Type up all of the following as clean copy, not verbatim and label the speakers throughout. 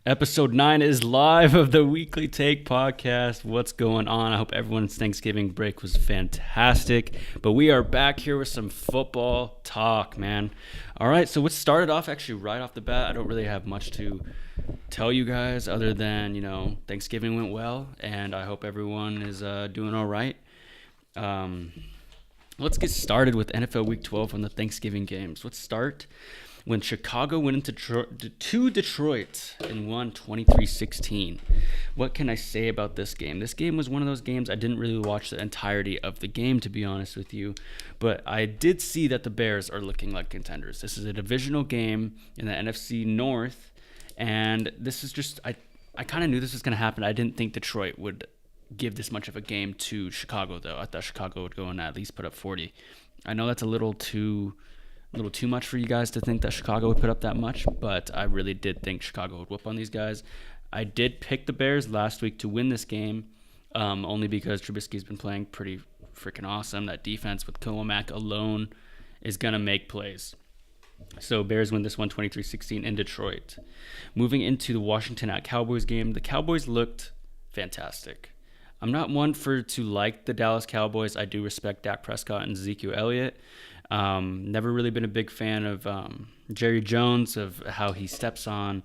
Speaker 1: Episode 9 is live of the Weekly Take podcast. What's going on? I hope everyone's Thanksgiving break was fantastic. But we are back here with some football talk, man. All right, so what started off actually right off the bat, I don't really have much to tell you guys other than, Thanksgiving went well, and I hope everyone is doing all right. Let's get started with NFL Week 12 on the Thanksgiving games. Let's start when Chicago went to Detroit and won 23-16. What can I say about this game? This game was one of those games I didn't really watch the entirety of the game, to be honest with you, but I did see that the Bears are looking like contenders. This is a divisional game in the NFC North, and this is just I kind of knew this was going to happen. I didn't think Detroit would give this much of a game to Chicago, though. I thought Chicago would go and at least put up 40. I know that's a little too much for you guys to think that Chicago would put up that much, but I really did think Chicago would whoop on these guys. I did pick the Bears last week to win this game, only because Trubisky's been playing pretty freaking awesome. That defense with Mack alone is going to make plays. So Bears win this one 23-16 in Detroit. Moving into the Washington at Cowboys game, the Cowboys looked fantastic. I'm not one to like the Dallas Cowboys. I do respect Dak Prescott and Ezekiel Elliott. Never really been a big fan of Jerry Jones, of how he steps on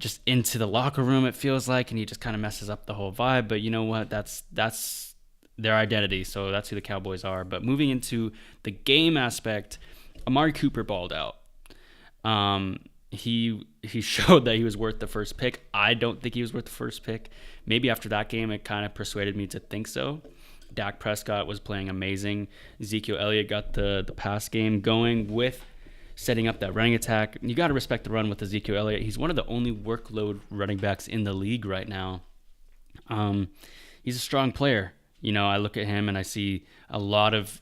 Speaker 1: just into the locker room, it feels like, and he just kind of messes up the whole vibe. But you know what? That's their identity, so that's who the Cowboys are. But moving into the game aspect, Amari Cooper balled out. He showed that he was worth the first pick. I don't think he was worth the first pick. Maybe after that game, it kind of persuaded me to think so. Dak Prescott was playing amazing. Ezekiel Elliott got the pass game going with setting up that running attack. You got to respect the run with Ezekiel Elliott. He's one of the only workload running backs in the league right now. He's a strong player. I look at him and I see a lot of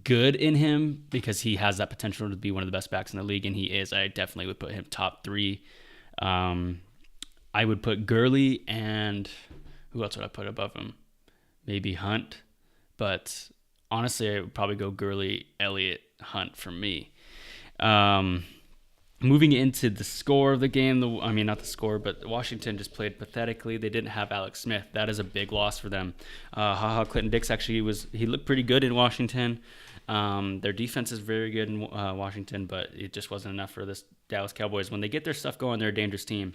Speaker 1: good in him because he has that potential to be one of the best backs in the league, and he is. I definitely would put him top 3. I would put Gurley, and who else would I put above him? Maybe Hunt, but honestly, I would probably go Gurley, Elliott, Hunt for me. Moving into the score of the game, not the score, but Washington just played pathetically. They didn't have Alex Smith. That is a big loss for them. Clinton Dix actually he looked pretty good in Washington. Their defense is very good in Washington, but it just wasn't enough for this Dallas Cowboys. When they get their stuff going, they're a dangerous team.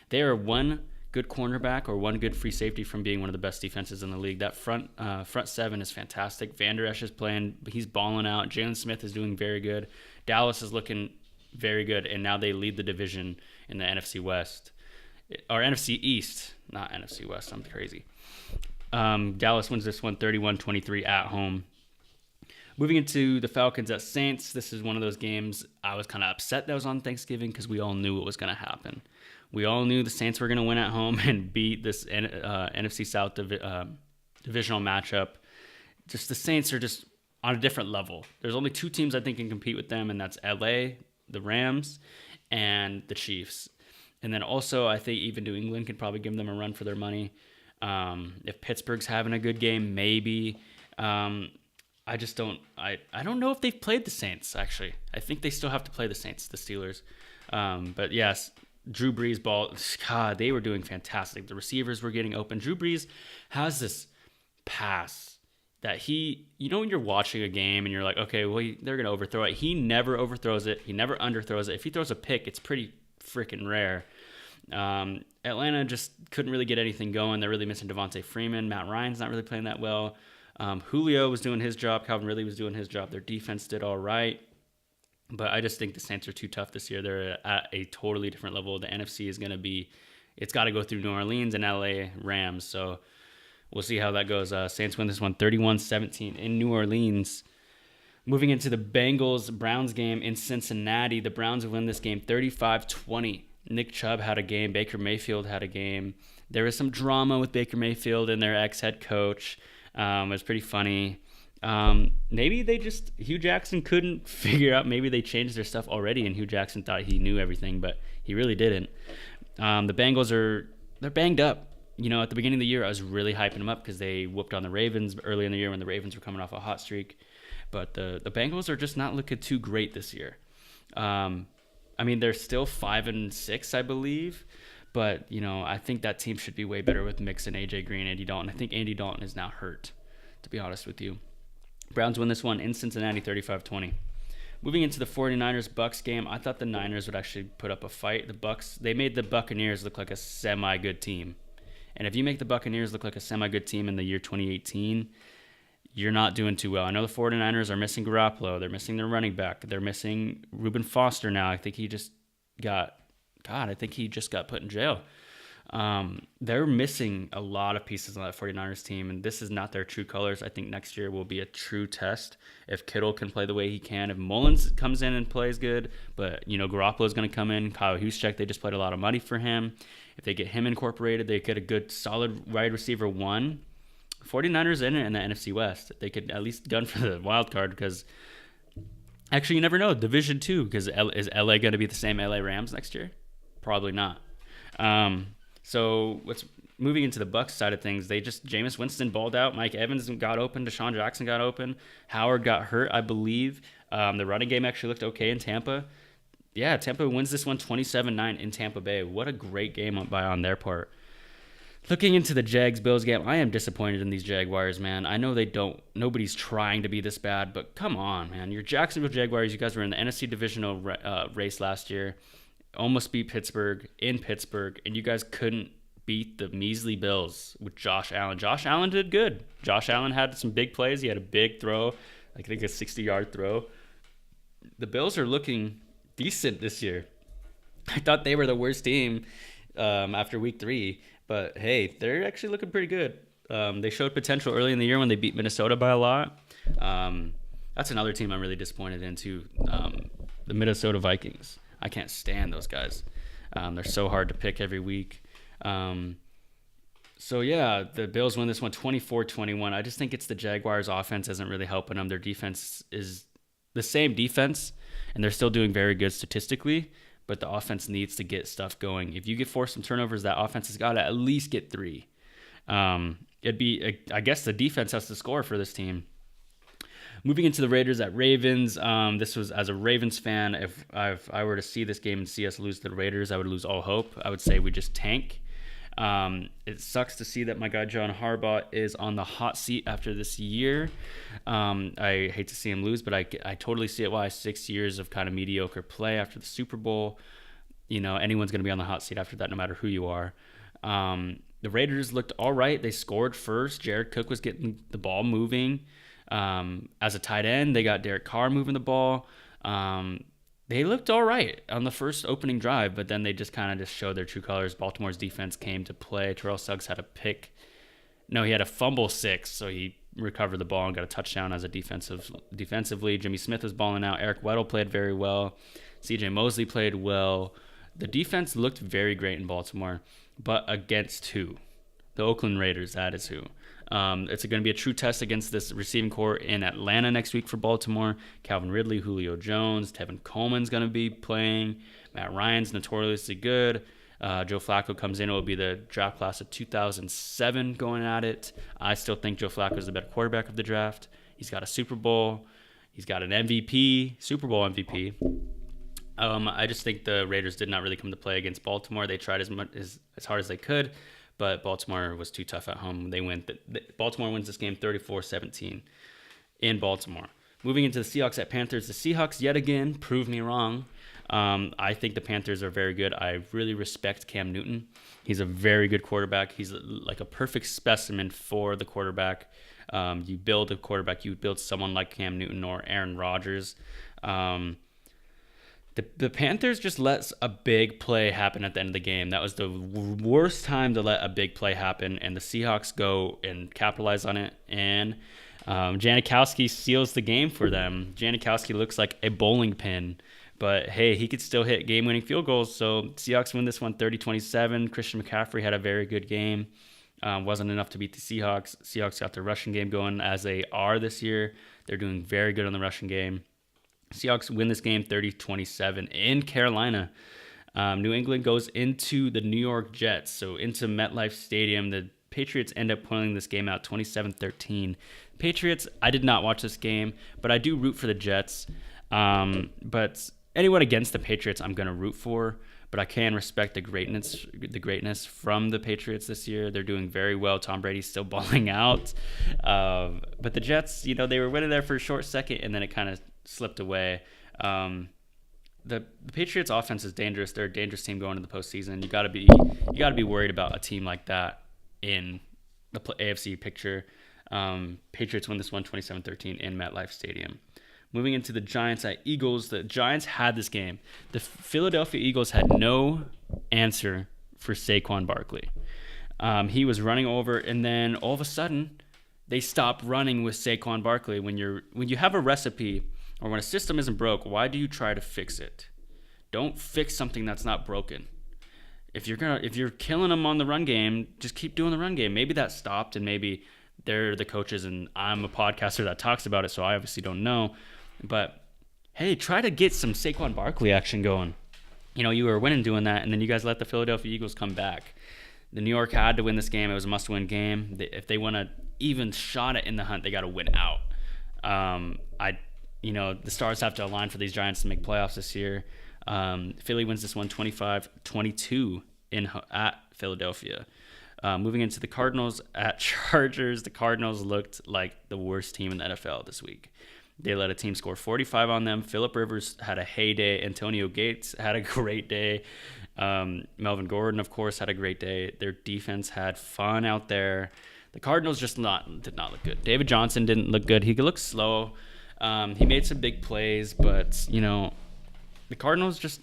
Speaker 1: They are one good cornerback or one good free safety from being one of the best defenses in the league. That front seven is fantastic. Van Der Esch is playing. He's balling out. Jalen Smith is doing very good. Dallas is looking very good, and now they lead the division in the NFC West. Or NFC East, not NFC West. I'm crazy. Dallas wins this one 31-23 at home. Moving into the Falcons at Saints, this is one of those games I was kind of upset that was on Thanksgiving because we all knew what was going to happen. We all knew the Saints were going to win at home and beat this NFC South divisional matchup. Just the Saints are just on a different level. There's only 2 teams I think can compete with them, and that's LA, the Rams, and the Chiefs. And then also I think even New England could probably give them a run for their money. If Pittsburgh's having a good game, maybe. I just don't. I don't know if they've played the Saints, actually. I think they still have to play the Saints, the Steelers. But yes, Drew Brees ball. God, they were doing fantastic. The receivers were getting open. Drew Brees has this pass that when you're watching a game and you're like, okay, well, they're going to overthrow it. He never overthrows it. He never underthrows it. If he throws a pick, it's pretty freaking rare. Atlanta just couldn't really get anything going. They're really missing Devontae Freeman. Matt Ryan's not really playing that well. Julio was doing his job. Calvin Ridley was doing his job. Their defense did all right. But I just think the Saints are too tough this year. They're at a totally different level. The NFC is going to be, it's got to go through New Orleans and LA Rams. So we'll see how that goes. Saints win this one 31-17 in New Orleans. Moving into the Bengals-Browns game in Cincinnati, the Browns win this game 35-20. Nick Chubb had a game. Baker Mayfield had a game. There was some drama with Baker Mayfield and their ex-head coach. It was pretty funny. Maybe Hugh Jackson couldn't figure out, maybe they changed their stuff already and Hugh Jackson thought he knew everything, but he really didn't. The Bengals they're banged up. At the beginning of the year, I was really hyping them up because they whooped on the Ravens early in the year when the Ravens were coming off a hot streak. But the Bengals are just not looking too great this year. They're still 5-6, I believe, But, I think that team should be way better with Mixon, AJ Green, Andy Dalton. I think Andy Dalton is now hurt, to be honest with you. Browns win this one in Cincinnati 35-20. Moving into the 49ers-Bucks game, I thought the Niners would actually put up a fight. The Bucks, they made the Buccaneers look like a semi-good team. And if you make the Buccaneers look like a semi-good team in the year 2018, you're not doing too well. I know the 49ers are missing Garoppolo. They're missing their running back. They're missing Reuben Foster now. I think he just got put in jail. They're missing a lot of pieces on that 49ers team, and this is not their true colors. I think next year will be a true test if Kittle can play the way he can. If Mullins comes in and plays good, but, Garoppolo is going to come in. Kyle Juszczyk, they just played a lot of money for him. If they get him incorporated, they get a good, solid wide receiver one. 49ers in it in the NFC West. They could at least gun for the wild card because actually you never know. Division 2, because is LA going to be the same LA Rams next year? Probably not. So what's moving into the Bucs side of things, Jameis Winston balled out. Mike Evans got open. Deshaun Jackson got open. Howard got hurt, I believe. The running game actually looked okay in Tampa. Yeah, Tampa wins this one 27-9 in Tampa Bay. What a great game on their part. Looking into the Jags-Bills game, I am disappointed in these Jaguars, man. I know nobody's trying to be this bad, but come on, man. Your Jacksonville Jaguars, you guys were in the NFC divisional race last year. Almost beat Pittsburgh in Pittsburgh, and you guys couldn't beat the measly Bills with Josh Allen. Josh Allen did good. Josh Allen had some big plays. He had a big throw, I think a 60-yard throw. The Bills are looking decent this year. I thought they were the worst team after week 3, but hey, they're actually looking pretty good. They showed potential early in the year when they beat Minnesota by a lot. That's another team I'm really disappointed in too, the Minnesota Vikings. I can't stand those guys. They're so hard to pick every week. So, yeah, the Bills win this one 24-21. I just think it's the Jaguars' offense isn't really helping them. Their defense is the same defense, and they're still doing very good statistically, but the offense needs to get stuff going. If you get forced some turnovers, that offense has got to at least get 3. I guess the defense has to score for this team. Moving into the Raiders at Ravens, this was, as a Ravens fan, if I were to see this game and see us lose to the Raiders, I would lose all hope. I would say we just tank. It sucks to see that my guy John Harbaugh is on the hot seat after this year. I hate to see him lose, but I totally see it why. 6 years of kind of mediocre play after the Super Bowl. Anyone's going to be on the hot seat after that, no matter who you are. The Raiders looked all right. They scored first. Jared Cook was getting the ball moving. As a tight end, they got Derek Carr moving the ball. They looked all right on the first opening drive, but then they just kind of just showed their true colors. Baltimore's defense came to play. Terrell Suggs had a pick. No, he had a fumble 6, so he recovered the ball and got a touchdown as a defensively. Jimmy Smith was balling out. Eric Weddle played very well. CJ Mosley played well. The defense looked very great in Baltimore, but against who? The Oakland Raiders, that is who. It's going to be a true test against this receiving core in Atlanta next week for Baltimore. Calvin Ridley, Julio Jones, Tevin Coleman's going to be playing. Matt Ryan's notoriously good. Joe Flacco comes in. It will be the draft class of 2007 going at it. I still think Joe Flacco is the better quarterback of the draft. He's got a Super Bowl. He's got an MVP, Super Bowl MVP. I just think the Raiders did not really come to play against Baltimore. They tried as hard as they could, but Baltimore was too tough at home. They win. Baltimore wins this game 34-17 in Baltimore. Moving into the Seahawks at Panthers. The Seahawks, yet again, proved me wrong. I think the Panthers are very good. I really respect Cam Newton. He's a very good quarterback. He's like a perfect specimen for the quarterback. You build a quarterback, you build someone like Cam Newton or Aaron Rodgers. The Panthers just let a big play happen at the end of the game. That was the worst time to let a big play happen, and the Seahawks go and capitalize on it. And Janikowski seals the game for them. Janikowski looks like a bowling pin, but hey, he could still hit game-winning field goals. So Seahawks win this one 30-27. Christian McCaffrey had a very good game. Wasn't enough to beat the Seahawks. Seahawks got their rushing game going as they are this year. They're doing very good on the rushing game. Seahawks win this game 30-27 in Carolina. New England goes into the New York Jets, so into MetLife Stadium. The Patriots end up pulling this game out 27-13. Patriots, I did not watch this game, but I do root for the Jets. But anyone against the Patriots, I'm going to root for. but I can respect the greatness from the Patriots this year. They're doing very well. Tom Brady's still balling out. But the Jets, they were winning there for a short second, and then it kind of slipped away. The Patriots offense is dangerous. They're a dangerous team going into the postseason. You got to be worried about a team like that in the AFC picture. Patriots win this one 27-13 in MetLife Stadium. Moving into the Giants at Eagles, the Giants had this game. The Philadelphia Eagles had no answer for Saquon Barkley. He was running over, and then all of a sudden, they stopped running with Saquon Barkley. When you have a recipe or when a system isn't broke, why do you try to fix it? Don't fix something that's not broken. If you're killing them on the run game, just keep doing the run game. Maybe that stopped, and maybe they're the coaches, and I'm a podcaster that talks about it, so I obviously don't know. But hey, try to get some Saquon Barkley action going. You were winning doing that, and then you guys let the Philadelphia Eagles come back. The New York had to win this game. It was a must-win game. If they want to even shot it in the hunt, they got to win out. The stars have to align for these Giants to make playoffs this year. Philly wins this one 25-22 at Philadelphia. Moving into the Cardinals at Chargers, the Cardinals looked like the worst team in the NFL this week. They let a team score 45 on them. Phillip Rivers had a heyday. Antonio Gates had a great day. Melvin Gordon, of course, had a great day. Their defense had fun out there. The Cardinals just did not look good. David Johnson didn't look good. He looked slow. He made some big plays, but, the Cardinals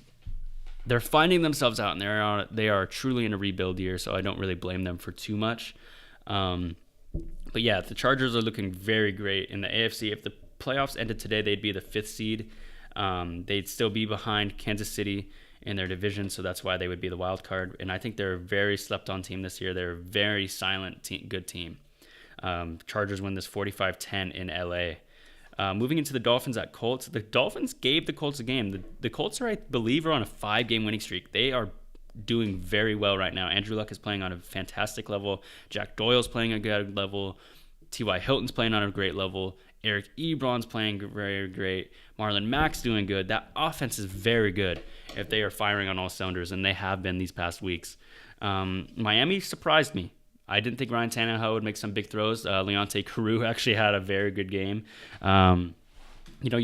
Speaker 1: they're finding themselves out, and they are truly in a rebuild year, so I don't really blame them for too much. But yeah, the Chargers are looking very great in the AFC. If the playoffs ended today, they'd be the 5th seed. They'd still be behind Kansas City in their division, so that's why they would be the wild card. And I think they're a very slept-on team this year. They're a very silent good team. Chargers win this 45-10 in LA. Moving into the Dolphins at Colts, the Dolphins gave the Colts a game. The Colts I believe, are on a 5-game winning streak. They are doing very well right now. Andrew Luck is playing on a fantastic level. Jack Doyle's playing a good level. T.Y. Hilton's playing on a great level. Eric Ebron's playing very great. Marlon Mack's doing good. That offense is very good if they are firing on all cylinders, and they have been these past weeks. Miami surprised me. I didn't think Ryan Tannehill would make some big throws. Leonte Carroo actually had a very good game. You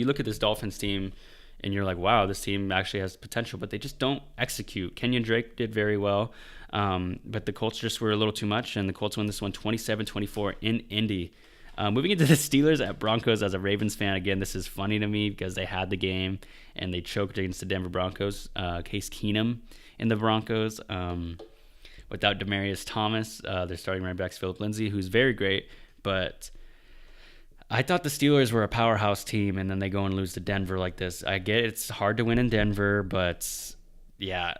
Speaker 1: look at this Dolphins team, and you're like, wow, this team actually has potential, but they just don't execute. Kenyon Drake did very well, but the Colts just were a little too much, and the Colts won this one 27-24 in Indy. Moving into the Steelers at Broncos, as a Ravens fan, again, this is funny to me because they had the game and they choked against the Denver Broncos. Case Keenum in the Broncos. Without Demaryius Thomas, they're starting running backs Philip Lindsay, who's very great, but I thought the Steelers were a powerhouse team, and then they go and lose to Denver like this. I get it's hard to win in Denver, but yeah,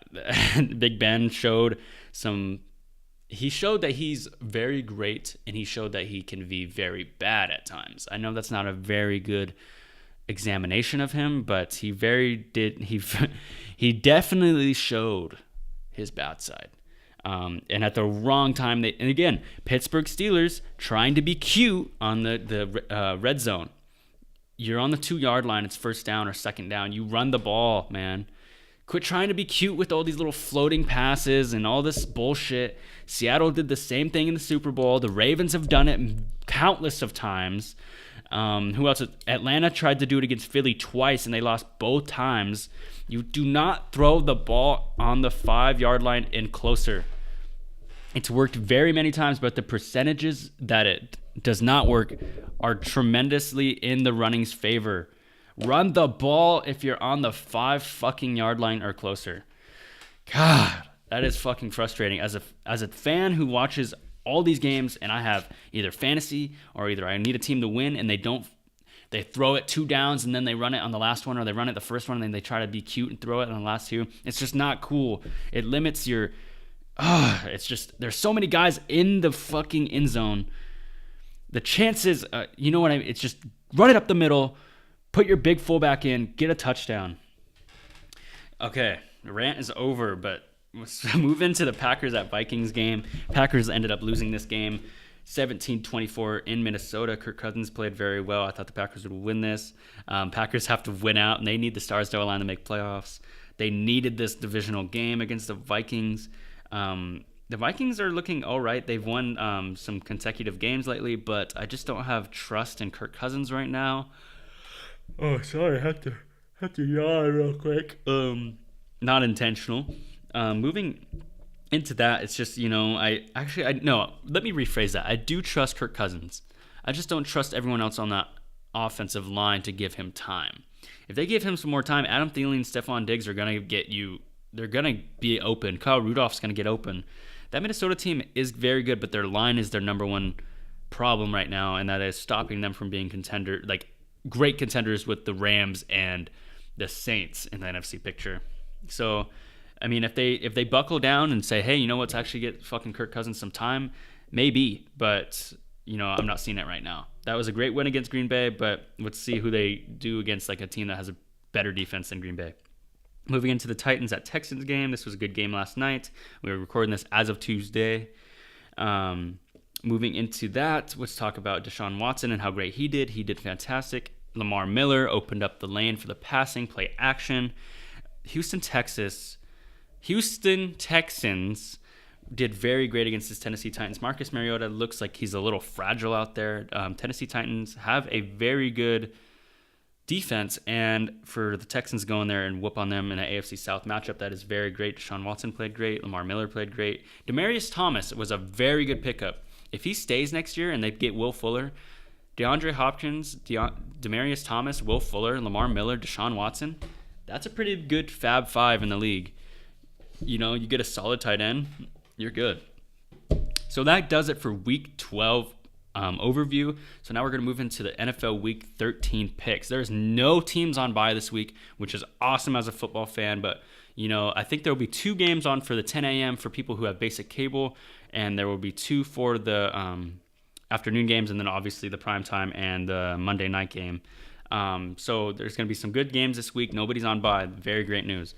Speaker 1: Big Ben showed that he's very great, and he showed that he can be very bad at times. I know that's not a very good examination of him, but he definitely showed his bad side. And at the wrong time, and again, Pittsburgh Steelers trying to be cute on the red zone. You're on the 2-yard line. It's first down or second down. You run the ball, man. Quit trying to be cute with all these little floating passes and all this bullshit. Seattle did the same thing in the Super Bowl. The Ravens have done it countless of times. Who else? Atlanta tried to do it against Philly twice, and they lost both times. You do not throw the ball on the 5-yard line and closer. It's worked very many times, but the percentages that it does not work are tremendously in the running's favor. Run the ball if you're on the 5-yard line or closer. God, that is fucking frustrating. As a fan who watches all these games, and I have either fantasy or either I need a team to win, and they throw it 2 downs and then they run it on the last one, or they run it the first one and then they try to be cute and throw it on the last 2. It's just not cool. It limits your. It's just there's so many guys in the fucking end zone. The chances, you know what I mean? It's just run it up the middle. Put your big fullback in, get a touchdown. Okay, the rant is over, but let's move into the Packers at Vikings game. Packers ended up losing this game 17-24 in Minnesota. Kirk Cousins played very well. I thought the Packers would win this. Packers have to win out, and they need the stars to align to make playoffs. They needed this divisional game against the Vikings. The Vikings are looking all right. They've won some consecutive games lately, but I just don't have trust in Kirk Cousins right now. Oh, sorry, have to yawn real quick. Not intentional. Moving into that, it's just, no, let me rephrase that. I do trust Kirk Cousins. I just don't trust everyone else on that offensive line to give him time. If they give him some more time, Adam Thielen and Stephon Diggs are going to they're going to be open. Kyle Rudolph's going to get open. That Minnesota team is very good, but their line is their number one problem right now, and that is stopping them from being great contenders with the Rams and the Saints in the NFC picture. So, I mean, if they buckle down and say, hey, you know what's actually get fucking Kirk Cousins some time, maybe, but I'm not seeing it right now. That was a great win against Green Bay, but let's see who they do against like a team that has a better defense than Green Bay. Moving into the Titans at Texans game. This was a good game last night. We were recording this as of Tuesday. Moving into that, let's talk about Deshaun Watson and how great he did. He did fantastic. Lamar Miller opened up the lane for the passing play action. Houston Texans did very great against this Tennessee Titans. Marcus Mariota looks like he's a little fragile out there. Tennessee Titans have a very good defense, and for the Texans going there and whoop on them in an AFC South matchup, that is very great. Deshaun Watson played great. Lamar Miller played great. Demaryius Thomas was a very good pickup. If he stays next year and they get Will Fuller, DeAndre Hopkins, Demaryius Thomas, Will Fuller, Lamar Miller, Deshaun Watson, that's a pretty good Fab Five in the league. You get a solid tight end, you're good. So that does it for Week 12 overview. So now we're going to move into the NFL Week 13 picks. There's no teams on bye this week, which is awesome as a football fan. But, I think there will be 2 games on for the 10 a.m. for people who have basic cable, and there will be 2 for the afternoon games, and then obviously the prime time and the Monday night game. So there's going to be some good games this week. Nobody's on bye. Very great news.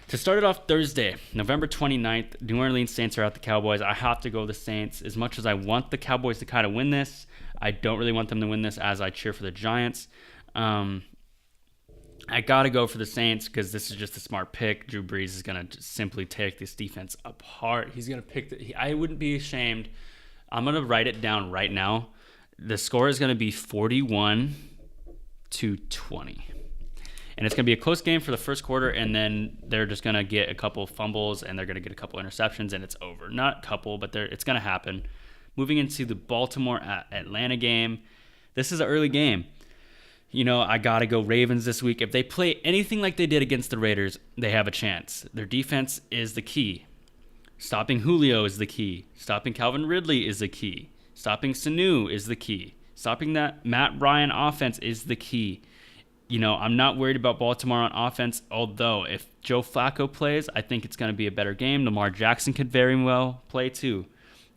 Speaker 1: To start it off Thursday, November 29th, New Orleans Saints are at the Cowboys. I have to go the Saints. As much as I want the Cowboys to kind of win this, I don't really want them to win this as I cheer for the Giants. I got to go for the Saints because this is just a smart pick. Drew Brees is going to simply take this defense apart. He's going to pick I wouldn't be ashamed. I'm going to write it down right now. The score is going to be 41-20. And it's going to be a close game for the first quarter, and then they're just going to get a couple fumbles, and they're going to get a couple interceptions, and it's over. Not a couple, but it's going to happen. Moving into the Baltimore at Atlanta game. This is an early game. I got to go Ravens this week. If they play anything like they did against the Raiders, they have a chance. Their defense is the key. Stopping Julio is the key. Stopping Calvin Ridley is the key. Stopping Sanu is the key. Stopping that Matt Ryan offense is the key. I'm not worried about Baltimore on offense, although if Joe Flacco plays, I think it's going to be a better game. Lamar Jackson could very well play too.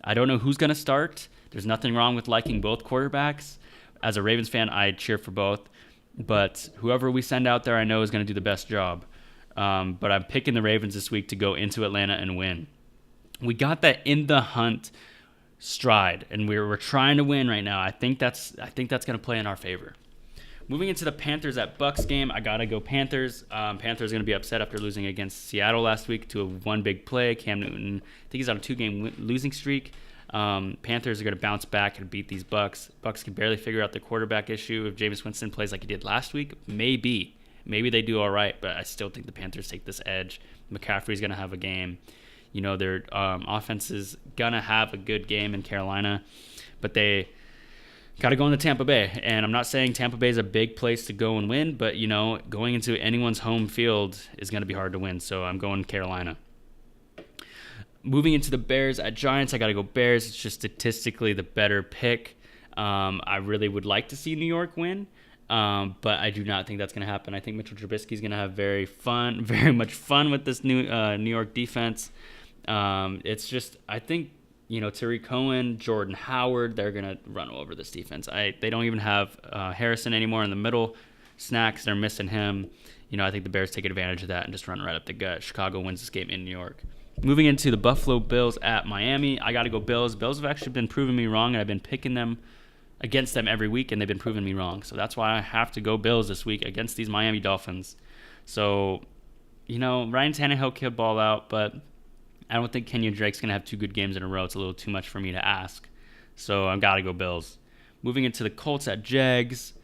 Speaker 1: I don't know who's going to start. There's nothing wrong with liking both quarterbacks. As a Ravens fan, I cheer for both. But whoever we send out there, I know is going to do the best job. But I'm picking the Ravens this week to go into Atlanta and win. We got that in the hunt stride, and we're trying to win right now. I think that's going to play in our favor. Moving into the Panthers at Bucks game, I got to go Panthers. Panthers are going to be upset after losing against Seattle last week to a one big play. Cam Newton, I think he's on a 2-game losing streak. Panthers are going to bounce back and beat these Bucks. Bucks can barely figure out the quarterback issue. If Jameis Winston plays like he did last week, maybe they do all right, but I still think the Panthers take this edge. McCaffrey's going to have a game. Their offense is going to have a good game in Carolina, but they got to go into Tampa Bay. And I'm not saying Tampa Bay is a big place to go and win, but, going into anyone's home field is going to be hard to win. So I'm going Carolina. Moving into the Bears at Giants, I got to go Bears. It's just statistically the better pick. I really would like to see New York win, but I do not think that's going to happen. I think Mitchell Trubisky is going to have very much fun with this new New York defense. It's just, I think, Tariq Cohen, Jordan Howard, they're going to run over this defense. They don't even have Harrison anymore in the middle. Snacks, they're missing him. I think the Bears take advantage of that and just run right up the gut. Chicago wins this game in New York. Moving into the Buffalo Bills at Miami, I got to go Bills. Bills have actually been proving me wrong, and I've been picking them against them every week, and they've been proving me wrong. So that's why I have to go Bills this week against these Miami Dolphins. So Ryan Tannehill could ball out, but I don't think Kenyon Drake's going to have 2 good games in a row. It's a little too much for me to ask. So I've got to go Bills. Moving into the Colts at Jags.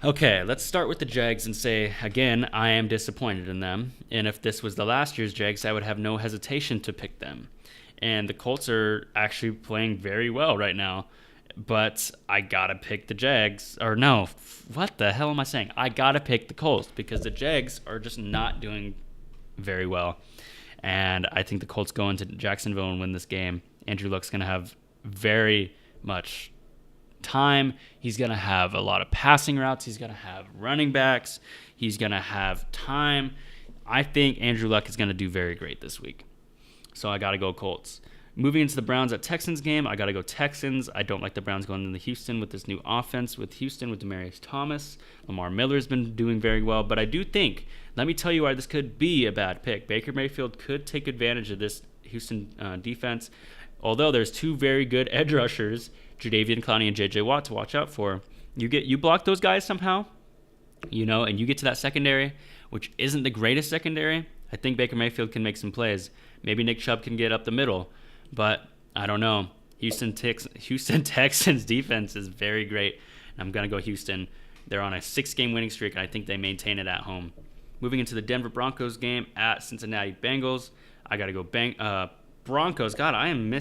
Speaker 1: Okay, let's start with the Jags and say, again, I am disappointed in them. And if this was the last year's Jags, I would have no hesitation to pick them. And the Colts are actually playing very well right now. But I got to pick the Jags. Or no, what the hell am I saying? I got to pick the Colts because the Jags are just not doing very well. And I think the Colts go into Jacksonville and win this game. Andrew Luck's going to have very much time. He's going to have a lot of passing routes. He's going to have running backs. He's going to have time. I think Andrew Luck is going to do very great this week. So I got to go Colts. Moving into the Browns at Texans game, I got to go Texans. I don't like the Browns going into Houston with this new offense with Houston, with Demaryius Thomas. Lamar Miller's been doing very well, but I do think, let me tell you why this could be a bad pick. Baker Mayfield could take advantage of this Houston defense, although there's 2 very good edge rushers, Jadeveon Clowney and J.J. Watt, to watch out for. You block those guys somehow, and you get to that secondary, which isn't the greatest secondary. I think Baker Mayfield can make some plays. Maybe Nick Chubb can get up the middle. But I don't know. Houston Texans defense is very great. And I'm going to go Houston. They're on a 6-game winning streak, and I think they maintain it at home. Moving into the Denver Broncos game at Cincinnati Bengals, I got to go Broncos. God, I am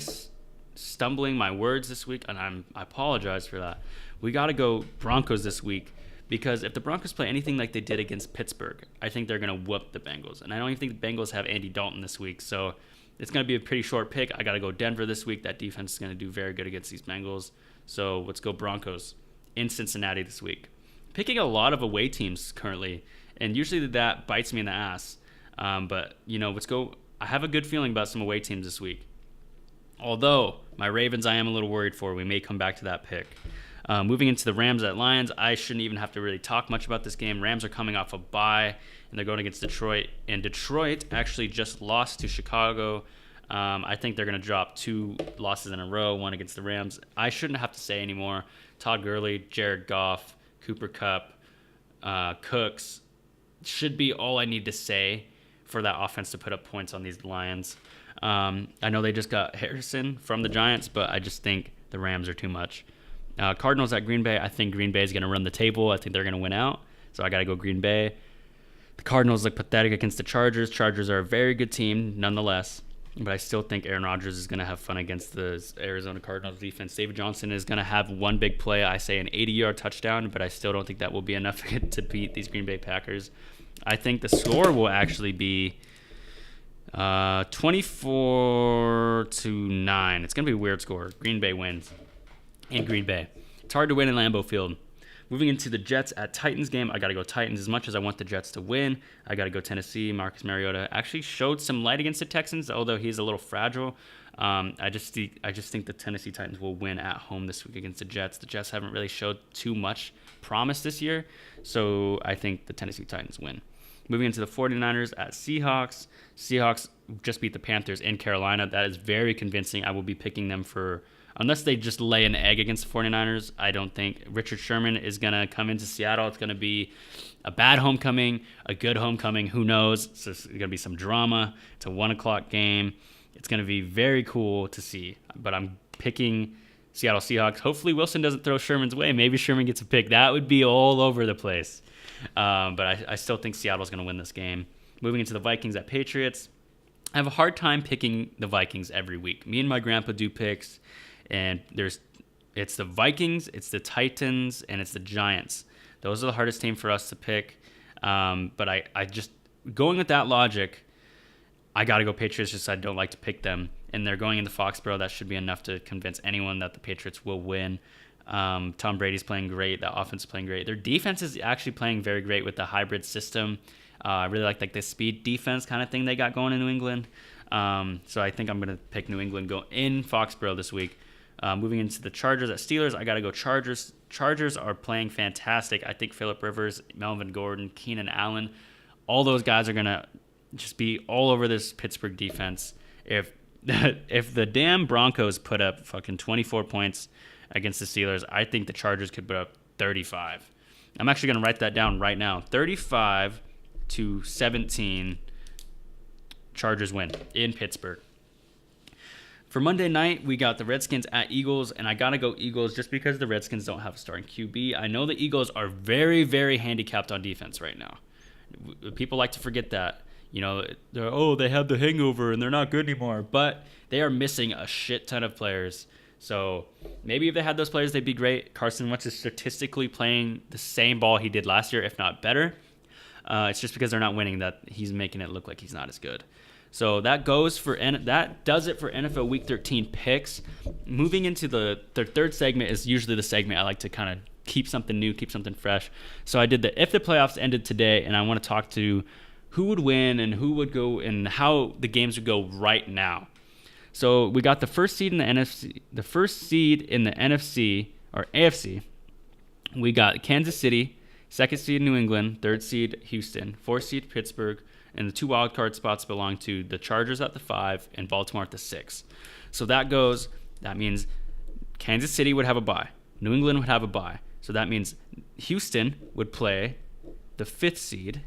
Speaker 1: stumbling my words this week, and I apologize for that. We got to go Broncos this week because if the Broncos play anything like they did against Pittsburgh, I think they're going to whoop the Bengals. And I don't even think the Bengals have Andy Dalton this week, so it's going to be a pretty short pick. I got to go Denver this week. That defense is going to do very good against these Bengals. So let's go Broncos in Cincinnati this week. Picking a lot of away teams currently, and usually that bites me in the ass. But, let's go. I have a good feeling about some away teams this week. Although my Ravens I am a little worried for. We may come back to that pick. Moving into the Rams at Lions, I shouldn't even have to really talk much about this game. Rams are coming off a bye, and they're going against Detroit. And Detroit actually just lost to Chicago. I think they're going to drop 2 losses in a row, one against the Rams. I shouldn't have to say anymore. Todd Gurley, Jared Goff, Cooper Kupp, Cooks should be all I need to say for that offense to put up points on these Lions. I know they just got Harrison from the Giants, but I just think the Rams are too much. Cardinals at Green Bay. I think Green Bay is going to run the table. I think they're going to win out. So I got to go Green Bay. The Cardinals look pathetic against the Chargers. Chargers are a very good team, nonetheless. But I still think Aaron Rodgers is going to have fun against the Arizona Cardinals defense. David Johnson is going to have one big play. I say an 80-yard touchdown, but I still don't think that will be enough to beat these Green Bay Packers. I think the score will actually be 24-9. It's going to be a weird score. Green Bay wins. In Green Bay. It's hard to win in Lambeau Field. Moving into the Jets at Titans game, I got to go Titans. As much as I want the Jets to win, I got to go Tennessee. Marcus Mariota actually showed some light against the Texans, although he's a little fragile. I just think the Tennessee Titans will win at home this week against the Jets. The Jets haven't really showed too much promise this year, so I think the Tennessee Titans win. Moving into the 49ers at Seahawks. Seahawks just beat the Panthers in Carolina. That is very convincing. I will be picking them unless they just lay an egg against the 49ers, I don't think Richard Sherman is going to come into Seattle. It's going to be a bad homecoming, a good homecoming. Who knows? So it's going to be some drama. It's a 1 o'clock game. It's going to be very cool to see. But I'm picking Seattle Seahawks. Hopefully Wilson doesn't throw Sherman's way. Maybe Sherman gets a pick. That would be all over the place. But I still think Seattle's going to win this game. Moving into the Vikings at Patriots. I have a hard time picking the Vikings every week. Me and my grandpa do picks. And it's the Vikings, it's the Titans, and it's the Giants. Those are the hardest team for us to pick. But I just, going with that logic, I got to go Patriots just I don't like to pick them. And they're going into Foxborough. That should be enough to convince anyone that the Patriots will win. Tom Brady's playing great. The offense is playing great. Their defense is actually playing very great with the hybrid system. I really like the speed defense kind of thing they got going in New England. So I think I'm going to pick New England, go in Foxborough this week. Moving into the Chargers at Steelers, I got to go Chargers. Chargers are playing fantastic. I think Phillip Rivers, Melvin Gordon, Keenan Allen, all those guys are going to just be all over this Pittsburgh defense. If the damn Broncos put up fucking 24 points against the Steelers, I think the Chargers could put up 35. I'm actually going to write that down right now. 35-17 Chargers win in Pittsburgh. For Monday night, we got the Redskins at Eagles, and I got to go Eagles just because the Redskins don't have a starting QB. I know the Eagles are very, very handicapped on defense right now. People like to forget that. You know, they have the hangover and they're not good anymore. But they are missing a shit ton of players. So maybe if they had those players, they'd be great. Carson Wentz is statistically playing the same ball he did last year, if not better. It's just because they're not winning that he's making it look like he's not as good. So that does it for NFL Week 13 picks. Moving into the third segment is usually the segment I like to kind of keep something new, keep something fresh. So I did if the playoffs ended today, and I want to talk to who would win and who would go and how the games would go right now. So we got the first seed in the NFC, or AFC. We got Kansas City, second seed New England, third seed Houston, fourth seed Pittsburgh, and the 2 wildcard spots belong to the Chargers at the 5 and Baltimore at the 6. So that means Kansas City would have a bye. New England would have a bye. So that means Houston would play the 5th seed.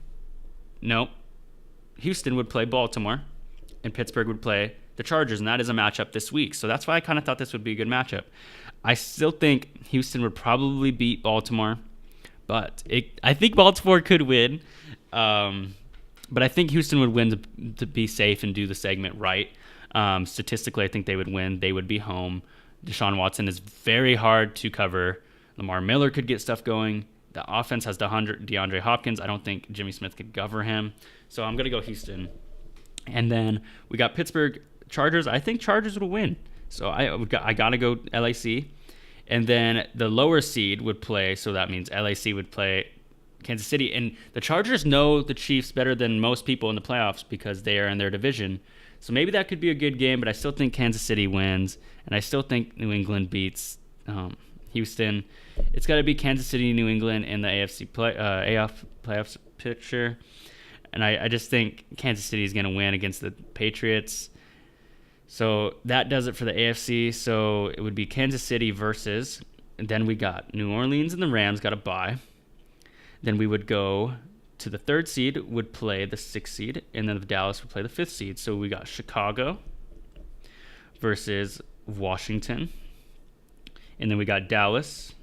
Speaker 1: No, Houston would play Baltimore, and Pittsburgh would play the Chargers, and that is a matchup this week. So that's why I kind of thought this would be a good matchup. I still think Houston would probably beat Baltimore, but I think Baltimore could win. But I think Houston would win to be safe and do the segment right. Statistically, I think they would win. They would be home. Deshaun Watson is very hard to cover. Lamar Miller could get stuff going. The offense has DeAndre Hopkins. I don't think Jimmy Smith could cover him. So I'm going to go Houston. And then we got Pittsburgh Chargers. I think Chargers would win. So I got to go LAC. And then the lower seed would play. So that means LAC would play Kansas City. And the Chargers know the Chiefs better than most people in the playoffs because they are in their division. So maybe that could be a good game, but I still think Kansas City wins. And I still think New England beats Houston. It's got to be Kansas City, New England in the AFC playoffs picture. And I just think Kansas City is going to win against the Patriots. So that does it for the AFC. So it would be Kansas City versus, and then we got New Orleans and the Rams got a bye. Then we would go to the 3rd seed would play the 6th seed, and then Dallas would play the 5th seed. So we got Chicago versus Washington. And then we got Dallas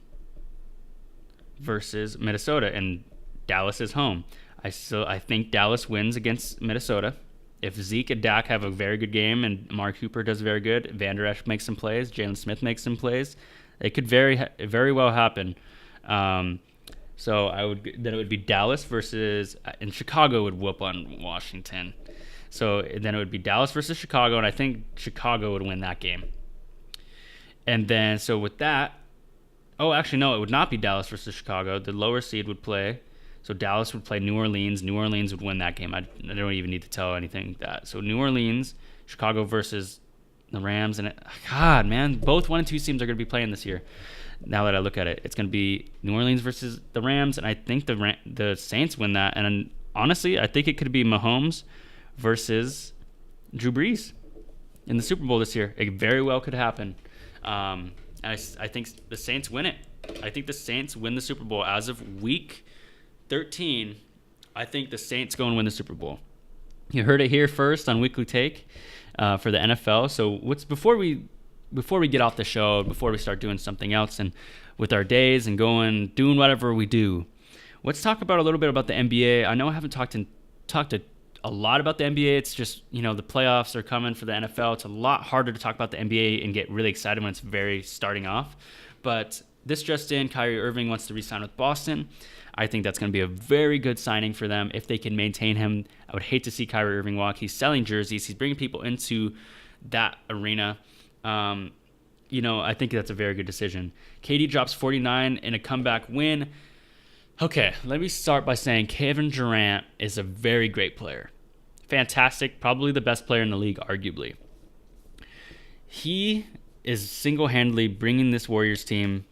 Speaker 1: versus Minnesota, and Dallas is home. I think Dallas wins against Minnesota. If Zeke and Dak have a very good game and Mark Cooper does very good, Van Der Esch makes some plays, Jalen Smith makes some plays, it could very well happen. So it would be Dallas versus, and Chicago would whoop on Washington. So then it would be Dallas versus Chicago, and I think Chicago would win that game. And then, so with that, it would not be Dallas versus Chicago. The lower seed would play. So Dallas would play New Orleans. New Orleans would win that game. I don't even need to tell anything that. So New Orleans, Chicago versus the Rams. And God, man, both 1 and 2 teams are going to be playing this year. Now that I look at it, it's going to be New Orleans versus the Rams. And I think the Saints win that. And honestly, I think it could be Mahomes versus Drew Brees in the Super Bowl this year. It very well could happen. I think the Saints win it. I think the Saints win the Super Bowl. As of week 13, I think the Saints go and win the Super Bowl. You heard it here first on Weekly Take for the NFL. So before we get off the show, before we start doing something else and with our days and doing whatever we do, let's talk about a little bit about the NBA. I know I haven't talked a lot about the NBA. It's just, the playoffs are coming for the NFL. It's a lot harder to talk about the NBA and get really excited when it's very starting off. But this just in, Kyrie Irving wants to re-sign with Boston. I think that's going to be a very good signing for them if they can maintain him. I would hate to see Kyrie Irving walk. He's selling jerseys. He's bringing people into that arena. I think that's a very good decision. KD drops 49 in a comeback win. Okay, let me start by saying Kevin Durant is a very great player. Fantastic, probably the best player in the league, arguably. He is single-handedly bringing this Warriors team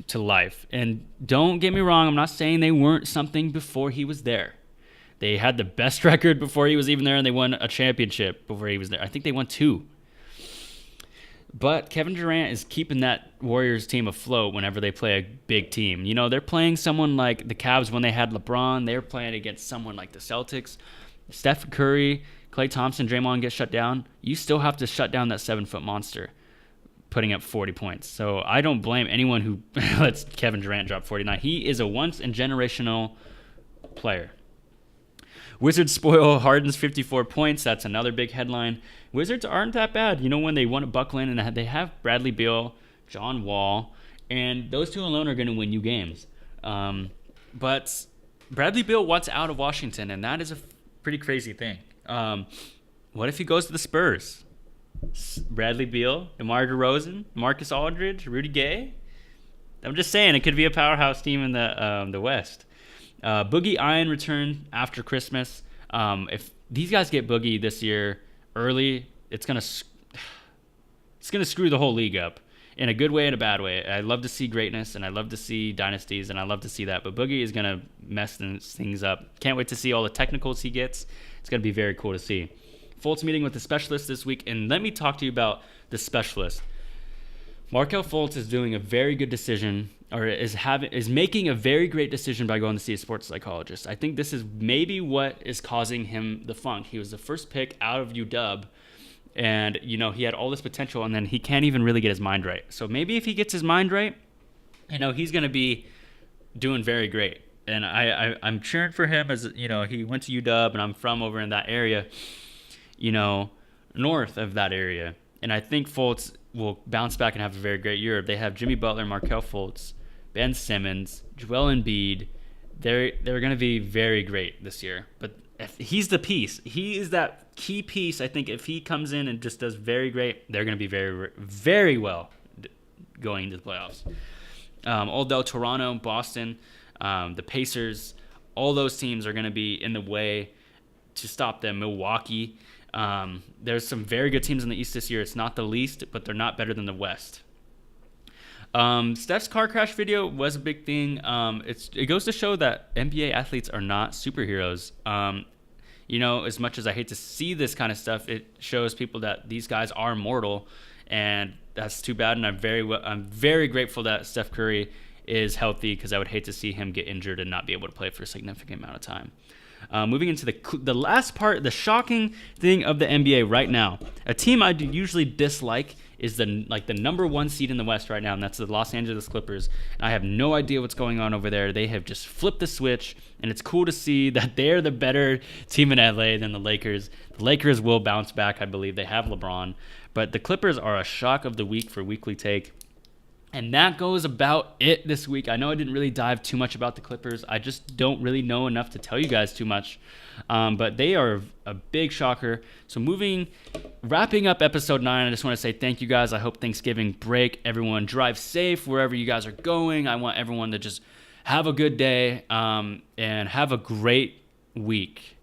Speaker 1: to life. And don't get me wrong, I'm not saying they weren't something before he was there. They had the best record before he was even there, and they won a championship before he was there. I think they won 2. But Kevin Durant is keeping that Warriors team afloat whenever they play a big team. They're playing someone like the Cavs when they had LeBron. They were playing against someone like the Celtics. Steph Curry, Klay Thompson, Draymond get shut down, you still have to shut down that 7-foot monster putting up 40 points. So I don't blame anyone who lets Kevin Durant drop 49. He is a once-in-generational player. Wizards spoil Harden's 54 points. That's another big headline. Wizards aren't that bad. You know, when they won at Buckland and they have Bradley Beal, John Wall, and those two alone are going to win you games. But Bradley Beal wants out of Washington, and that is a pretty crazy thing. What if he goes to the Spurs? Bradley Beal, DeMar DeRozan, Marcus Aldridge, Rudy Gay. I'm just saying it could be a powerhouse team in the West. Boogie Iron returned after Christmas. If these guys get Boogie this year early, it's gonna screw the whole league up in a good way and a bad way. I love to see greatness and I love to see dynasties and I love to see that. But Boogie is gonna mess things up. Can't wait to see all the technicals he gets. It's gonna be very cool to see. Fultz meeting with the specialist this week, and let me talk to you about the specialist. Markelle Fultz is doing a very good decision, or is making a very great decision by going to see a sports psychologist. I think this is maybe what is causing him the funk. He was the first pick out of UW, and you know he had all this potential, and then he can't even really get his mind right. So maybe if he gets his mind right, you know he's going to be doing very great. And I'm cheering for him, as you know he went to UW, and I'm from over in that area, you know, north of that area. And I think Fultz will bounce back and have a very great year. They have Jimmy Butler, Markelle Fultz, Ben Simmons, Joel Embiid. They're going to be very great this year. But if he's the piece. He is that key piece. I think if he comes in and just does very great, they're going to be very, very well going into the playoffs. Although Toronto, Boston, the Pacers, all those teams are going to be in the way to stop them. Milwaukee. There's some very good teams in the East this year. It's not the least, but they're not better than the West. Steph's car crash video was a big thing. It goes to show that NBA athletes are not superheroes. You know, as much as I hate to see this kind of stuff, it shows people that these guys are mortal, and that's too bad. And I'm very grateful that Steph Curry is healthy, because I would hate to see him get injured and not be able to play for a significant amount of time. Moving into the last part, the shocking thing of the NBA right now. A team I usually dislike is the number one seed in the West right now, and that's the Los Angeles Clippers. I have no idea what's going on over there. They have just flipped the switch, and it's cool to see that they're the better team in LA than the Lakers. The Lakers will bounce back, I believe. They have LeBron. But the Clippers are a shock of the week for Weekly Take. And that goes about it this week. I know I didn't really dive too much about the Clippers. I just don't really know enough to tell you guys too much. But they are a big shocker. So wrapping up episode 9, I just want to say thank you guys. I hope Thanksgiving break. Everyone drive safe wherever you guys are going. I want everyone to just have a good day and have a great week.